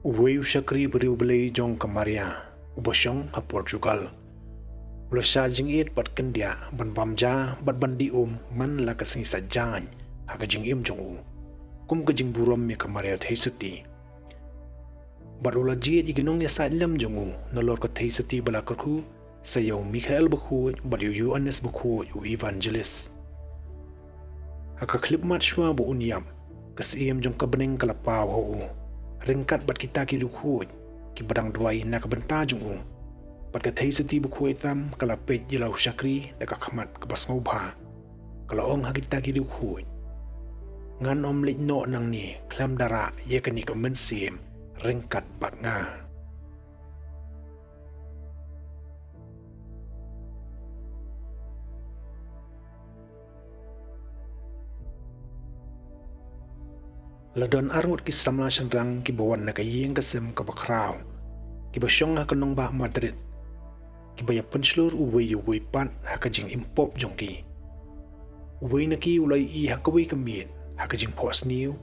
Uwei shakri briew jong Maria, ubasyong ha Portugal. Ula siya jingit pat kendia ban bamja bat bandi man la kasing sajan ha ka jingim jong kum ka jingburam ya Maria theisuti. Bat ula jiet iginong ya sa lam jong nalor ka theisuti bala karku sayaw Michael bakhu bat yu Anes bakhu yu evangelist. Ha ka klip mat shwa bu unyam kasiem jong ka bening kalapaw ho. Ringkat bat kita ki lukhuj ki badang duai na ka benta jung bat ka theisuti bukhuj tam kala pet jilau shakri da ka khamat ka basngau bha kala ong ha kita ki lukhuj ngan lit no nang ni klam dara ye ka ni ka mensim ringkat bat nga Ladon arngut ki samla shandrang ki bawan na kayeng kasem ka bakraw ki basyong ha kanong ba Madrid ki baya penslur uway pan ha ka jing impop jongki uway na ki ulay ha kaway kamit ha ka jing pos niyo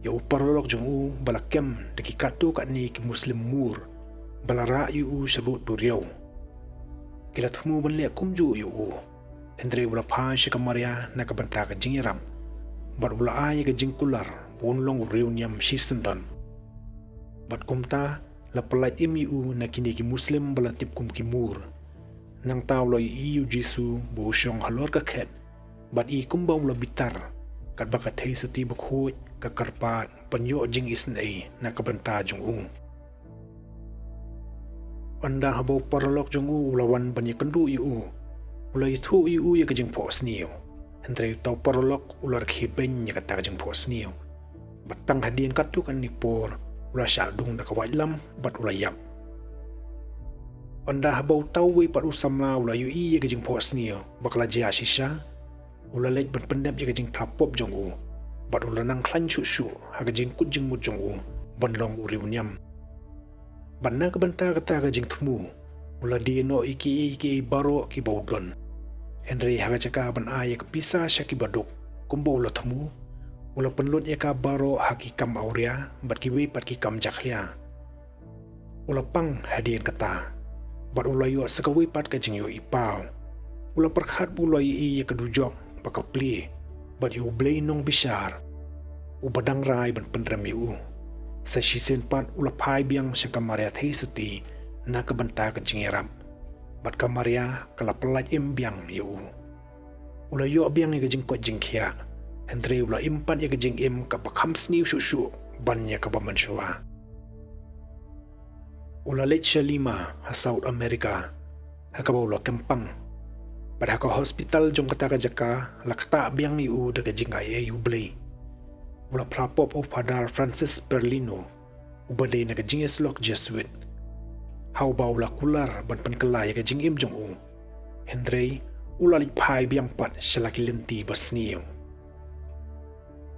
ya uparolok jong balakem da ki katu ka ni ki muslim mur balara yu sabut buryaw kilat humu banle kumju yu Hendri ula pa siya ka Maria na kabanta ka jingiarap bat ula ay ka jing kular punlong reuniam sistendon. Bat kumta la pelait imiu na kini ki muslim balatip kum kimur. Nang tau lo iu jisu bu syong halor ka khet. Bat i kumba ula bitar. Kat bakat hei seti bakhuj ka karpat panyo jingisneng na kabanta jong Anda habau paralok jong ulawan banyak kendu iu. Ula itu iu ya ka jing pos niyo. Hendra tau paralok ular khiben ya kata ka jing pos niyo. Batang hadian katu kan nipor ula syadung da kawailam bat ula yam anda habau tawi pat usamla ula yu iya gajing pos niyo bakla jia shisha ula lej ban pendap ya gajing plapop jong bat ula nang klan shu ha gajing kujing mut jong ban long uriunyam banna ka banta kata gajing thumu ula dieno iki baro ki baudon Henry ha gajaka ban aya ka pisa syaki baduk kumbo ula thumu ula penlut ya ka baro hakikam auria bat kiwi pat kikam jaklia ula pang hadian kata bat ula yu sakawi pat ka jing yu ipau ula perkhat ula i ya kedujok baka pli bat yu blei nong bishar u badang rai ban pendram yu sa shisen pat ula pai biang syaka Maria theisuti na ka banta ka jingiarap bat ka Maria kala pelaj biang yu ula yu biang ya jing ko jingkhia Hendri ula impat ya ke jingim ka bakham sniu shu ban ya ka bamansua. Ula lech lima ha South America ha ka ula kempang. Pada ka hospital jom kata ka jaka lakta biang yu da ka jingai yu blei. Ula plapop of Padar Francis Perlino ubade na ka jingeslok Jesuit. Hau ba ula kular ban penkela ya ka jingim jong Hendri ula lipai biang pat syalaki lenti basniu.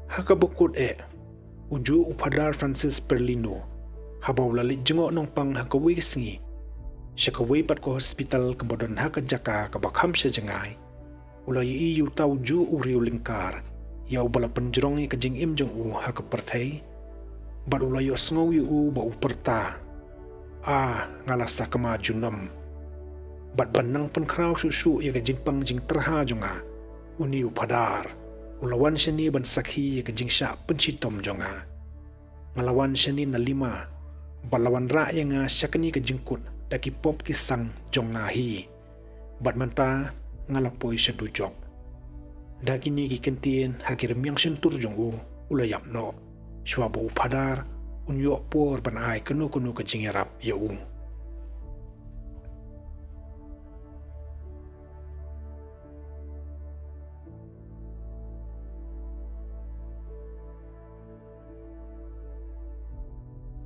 Haka bukut uju upadar Francis Perlino habau lalit jengok nong pang haka wisngi syaka pat ko hospital kemudian haka jaka ka bakham sya jengai ulai iu tau ju uriu lingkar ya ubala penjerong ke jingim jong haka perthai bat ulai osngau yu ba uperta ngalasa kama junam bat banang penkrau susu ya ke jingpang jing terha jonga uni upadar ulawan shani ban sakhi ke jingsha pencitom jonga ngalawan shani na lima balawan ra yang syakni ke jingkut daki pop kisang jonga hi bat manta ngalapoi syadujok daki ni ki kentin hakir miang sentur jongu ulayap no shwabu padar unyo por ban ai kenu ke jingiarap yau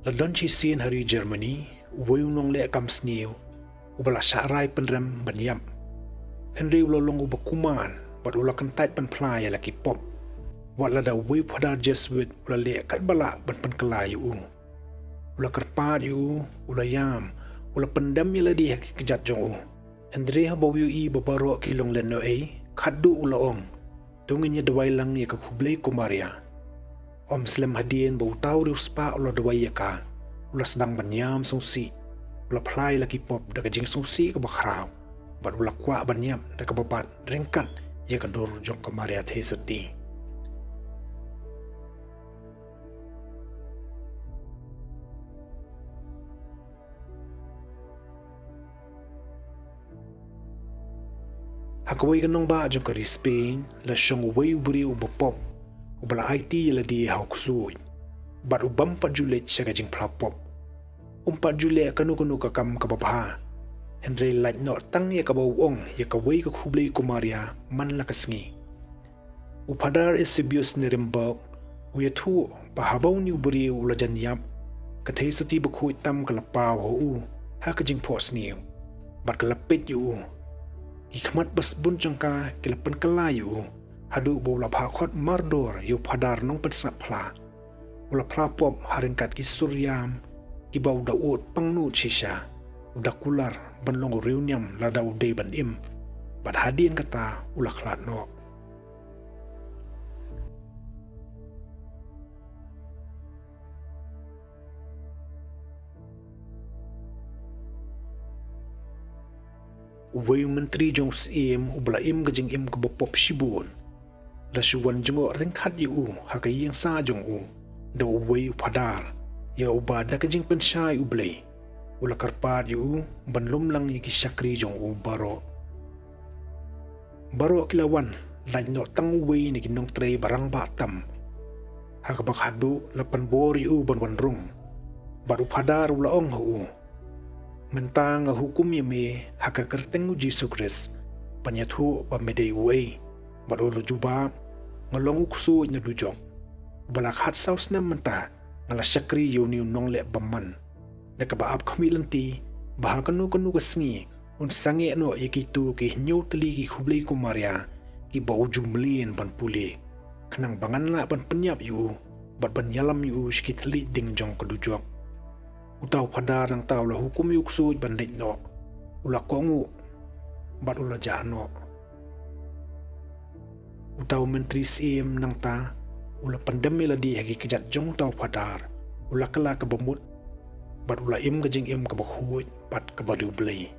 Ladon sin hari Germany, wayunong le kam sniu, ubala syarai penrem banyam. Henry ulolong ubakuman, bat ula kentait penplay laki pop. Wat lada wayu padar Jesuit ula le kat balak ban penkelai yu. Ula kerpat yu, ula yam, ula pendam ya ladi haki kejat jong Henry habaw yu i babaro kilong leno kadu ula ong. Tungin ya dawai lang ya kakublay kumaria. Om Slim hadien bau tau riu spa ulo dawai ka. ula sedang banyam songsi, ula plai lagi pop daga jing songsi ke bakrau, bat ula kuat banyam daga babat ringkat ya kedor jong kemaria the seti. Hakawai kanong ba jong kari Spain la syong uway ubri ubapop ubala IT yala di hau kusui bat ubam 4 Julet siya kajing plapop 4 Julet kanu kakam kababaha Henry light no tang ya kabawong ya kawai kakublay kumaria man lakasngi upadar isibius ni rimbok uyatu pahabaw ni ubri ulajan yap katay sati baku itam kalapaw ho ha kajing pos niyo bat kalapit yu Hikmat bas buncang ka kilapan kalayu hadu bola phakot mardor yu phadar nong pensap pla ula plapop haringkat ki suryam ki bau daud pangnu shisha udah kular banlong reuniam lada udai ban im bat hadin kata ula klat no Uway menteri jong sim ubala im gajing im kabopop shibun la shuwan jongo ringkat yu hakai yang sa jong da uway upadar ya ubada gajing pensai ublay ula karpad yu banlum lang yaki shakri jong baro kilawan lain no tang uway ni kinong tray barang batam hakabak hadu lapan bor yu banwanrung baru padar ula ong hu mentang hukum yame haka kerteng Yesus Kristus panyathu pamedei uai baru juba ngalong uksu nyadujong balak hat saus na menta ngala shakri yuni nong le baman nakabaap kamilanti bahakanu kasngi un sange no yakitu ki nyu teli ki khublei kumaria ki bau jumlien ban puli kanang bangan la ban penyap yu bat ban yalam yu skitli ding jong kedujok utaw padar ng tao la hukum yuksu bandit no ula kongu bat ula jano utaw menteri sim nang ta ula pandemi la di hagi kejat jong utaw padar ula kala kabamut bat ula im gajing im kabakhuit bat kabadu blay